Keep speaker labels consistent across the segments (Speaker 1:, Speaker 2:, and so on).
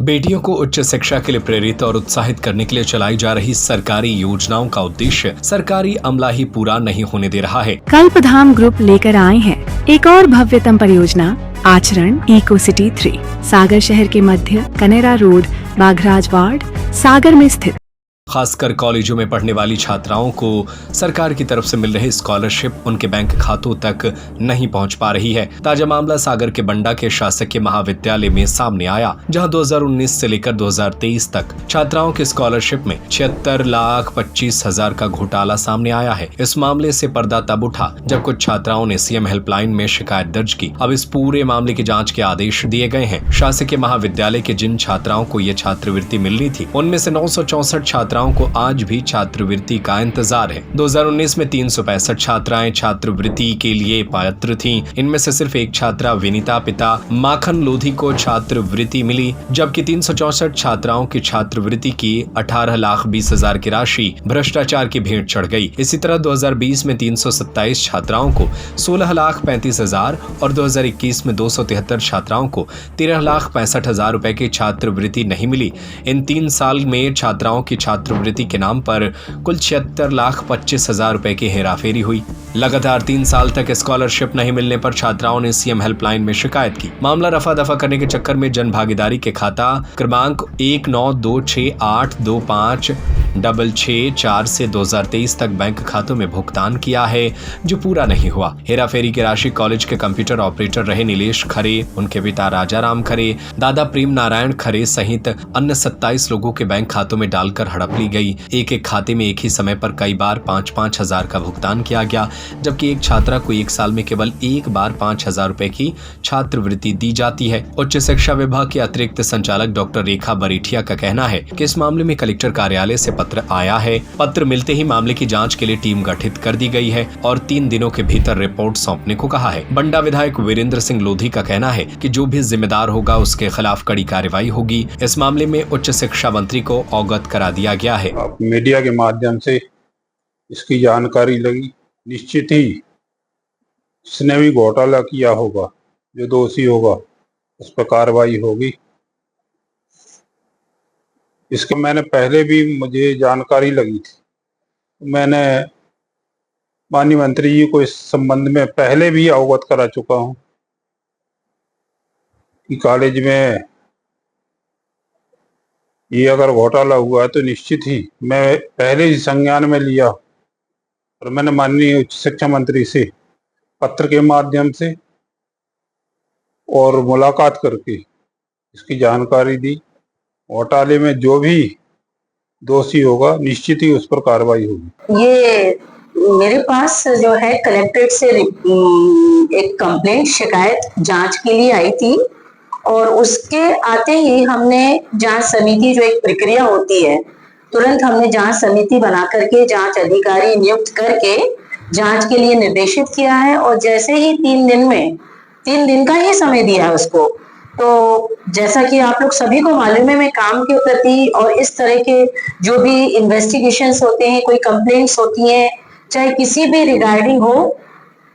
Speaker 1: बेटियों को उच्च शिक्षा के लिए प्रेरित और उत्साहित करने के लिए चलाई जा रही सरकारी योजनाओं का उद्देश्य सरकारी अमला ही पूरा नहीं होने दे रहा है।
Speaker 2: कल्पधाम ग्रुप लेकर आए हैं एक और भव्यतम परियोजना आचरण इको सिटी 3, सागर शहर के मध्य कनेरा रोड, बाघराज वार्ड, सागर में स्थित।
Speaker 1: खासकर कॉलेजों में पढ़ने वाली छात्राओं को सरकार की तरफ से मिल रही स्कॉलरशिप उनके बैंक खातों तक नहीं पहुंच पा रही है। ताजा मामला सागर के बंडा के शासकीय महाविद्यालय में सामने आया, जहां 2019 से लेकर 2023 तक छात्राओं की स्कॉलरशिप में 76,25,000 का घोटाला सामने आया है। इस मामले से पर्दा तब उठा जब कुछ छात्राओं ने सीएम हेल्पलाइन में शिकायत दर्ज की। अब इस पूरे मामले की जाँच के आदेश दिए गए हैं। शासकीय महाविद्यालय के जिन छात्राओं को ये छात्रवृत्ति मिलनी थी, उनमें से 964 छात्राओं को आज भी छात्रवृत्ति का इंतजार है। 2019 में 365 छात्राएं छात्रवृत्ति के लिए पात्र थीं। इनमें से सिर्फ एक छात्रा विनीता पिता माखन लोधी को छात्रवृत्ति मिली, जबकि 364 छात्राओं की छात्रवृत्ति की 18,20,000 की राशि भ्रष्टाचार की भेंट चढ़ गई। इसी तरह 2020 में 327 छात्राओं को 16,35,000 और 2021 में 273 छात्राओं को 13,65,000 रुपए की छात्रवृत्ति नहीं मिली। इन 3 साल में छात्राओं की छात्रवृत्ति के नाम पर कुल 76,25,000 रुपए की हेराफेरी हुई। लगातार 3 साल तक स्कॉलरशिप नहीं मिलने पर छात्राओं ने सीएम हेल्पलाइन में शिकायत की। मामला रफा दफा करने के चक्कर में जन भागीदारी के खाता क्रमांक 1926825656 से 2023 तक बैंक खातों में भुगतान किया है, जो पूरा नहीं हुआ। हेराफेरी की राशि कॉलेज के कंप्यूटर ऑपरेटर रहे नीलेश खरे, उनके पिता राजाराम खरे, दादा प्रेम नारायण खरे सहित अन्य 27 लोगों के बैंक खातों में डालकर हड़प ली गई। एक खाते में एक ही समय पर कई बार 5-5 हजार का भुगतान किया गया, जबकि एक छात्रा को एक साल में केवल एक बार 5,000 रुपए की छात्रवृत्ति दी जाती है। उच्च शिक्षा विभाग के अतिरिक्त संचालक डॉक्टर रेखा बरेठिया का कहना है कि इस मामले में कलेक्टर कार्यालय से पत्र आया है। पत्र मिलते ही मामले की जांच के लिए टीम गठित कर दी गई है और 3 दिनों के भीतर रिपोर्ट सौंपने को कहा है। बंडा विधायक वीरेंद्र सिंह लोधी का कहना है कि जो भी जिम्मेदार होगा उसके खिलाफ कड़ी कार्रवाई होगी। इस मामले में उच्च शिक्षा मंत्री को अवगत करा दिया गया है।
Speaker 3: मीडिया के माध्यम से इसकी जानकारी लगी। निश्चित ही इसने भी घोटाला किया होगा, जो दोषी होगा उस पर कार्रवाई होगी। इसके मैंने पहले भी मुझे जानकारी लगी थी, मैंने माननीय मंत्री जी को इस संबंध में पहले भी अवगत करा चुका हूं कि कॉलेज में ये अगर घोटाला हुआ है तो निश्चित ही मैं पहले ही संज्ञान में लिया और मैंने माननीय उच्च शिक्षा मंत्री से पत्र के माध्यम से और मुलाकात करके इसकी जानकारी दी। घोटाले में जो भी दोषी होगा निश्चित ही उस पर कार्रवाई होगी।
Speaker 4: ये मेरे पास जो है कलेक्ट्रेट से एक कंप्लेंट शिकायत जांच के लिए आई थी और उसके आते ही हमने जांच समिति, जो एक प्रक्रिया होती है, तुरंत हमने जांच समिति बना करके जांच अधिकारी नियुक्त करके जांच के लिए निर्देशित किया है और जैसे ही 3 दिन का ही समय दिया है उसको। तो जैसा कि आप लोग सभी को मालूम है, मैं काम के प्रति और इस तरह के जो भी इन्वेस्टिगेशंस होते हैं, कोई कंप्लेंट्स होती हैं, चाहे किसी भी रिगार्डिंग हो,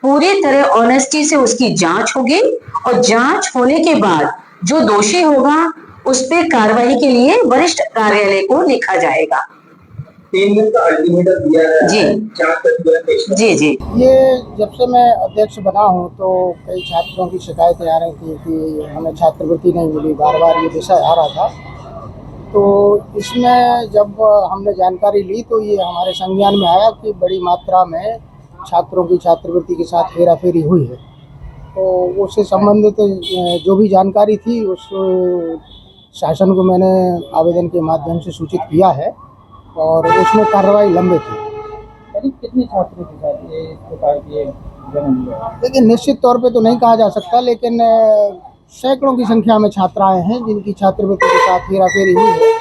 Speaker 4: पूरी तरह ऑनेस्टी से उसकी जांच होगी और जांच होने के बाद जो दोषी होगा उस पर कार्रवाई के लिए वरिष्ठ कार्यालय को लिखा जाएगा।
Speaker 5: 3 दिन का अल्टीमेटम दिया है
Speaker 4: जी जी जी।
Speaker 6: ये जब से मैं अध्यक्ष बना हूँ तो कई छात्रों की शिकायतें आ रही थी कि हमें छात्रवृत्ति नहीं मिली, बार बार ये विषय आ रहा था। तो इसमें जब हमने जानकारी ली तो ये हमारे संज्ञान में आया कि बड़ी मात्रा में छात्रों की छात्रवृत्ति के साथ हेराफेरी हुई है। तो उससे संबंधित जो भी जानकारी थी उस शासन को मैंने आवेदन के माध्यम से सूचित किया है और उसमें कार्रवाई लंबित है।
Speaker 5: करीब कितने छात्रों के साथ ये प्रकार की जन्म हुआ?
Speaker 6: देखिए, निश्चित तौर पे तो नहीं कहा जा सकता, लेकिन सैकड़ों की संख्या में छात्राएं हैं जिनकी छात्रवृत्ति के साथ हेराफेरी हुई है।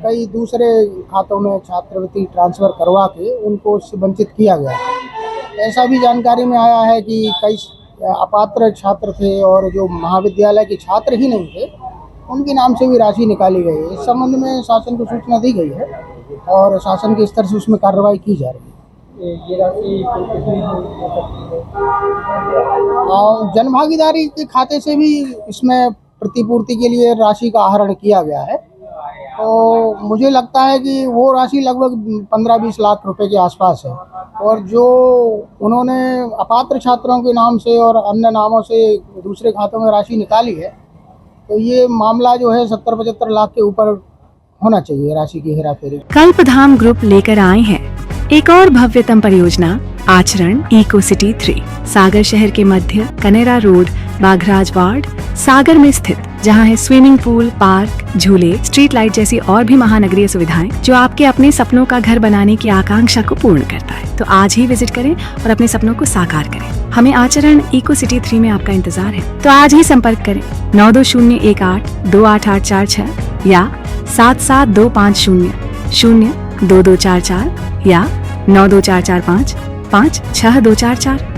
Speaker 6: कई दूसरे खातों में छात्रवृत्ति ट्रांसफ़र करवा के उनको उससे वंचित किया गया है। ऐसा भी जानकारी में आया है कि कई अपात्र छात्र थे और जो महाविद्यालय के छात्र ही नहीं थे उनके नाम से भी राशि निकाली गई है। इस संबंध में शासन को सूचना दी गई है और शासन के स्तर से उसमें कार्रवाई की जा रही है।
Speaker 5: ये राशि कितनी हो सकती है?
Speaker 6: जनभागीदारी के खाते से भी इसमें प्रतिपूर्ति के लिए राशि का आहरण किया गया है। तो मुझे लगता है कि वो राशि लगभग 15-20 लाख रुपए के आसपास है, और जो उन्होंने अपात्र छात्रों के नाम से और अन्य नामों से दूसरे खातों में राशि निकाली है, तो ये मामला जो है 70-75 लाख के ऊपर होना चाहिए राशि की हेराफेरी।
Speaker 2: कल्पधाम ग्रुप लेकर आए हैं एक और भव्यतम परियोजना आचरण इको सिटी 3, सागर शहर के मध्य कनेरा रोड, बाघराज वार्ड, सागर में स्थित, जहां है स्विमिंग पूल, पार्क, झूले, स्ट्रीट लाइट जैसी और भी महानगरीय सुविधाएं जो आपके अपने सपनों का घर बनाने की आकांक्षा को पूर्ण करता है। तो आज ही विजिट करें और अपने सपनों को साकार करें। हमें आचरण इको सिटी 3 में आपका इंतजार है, तो आज ही संपर्क करें 9201828846 या 7725002244 या 92445 56244।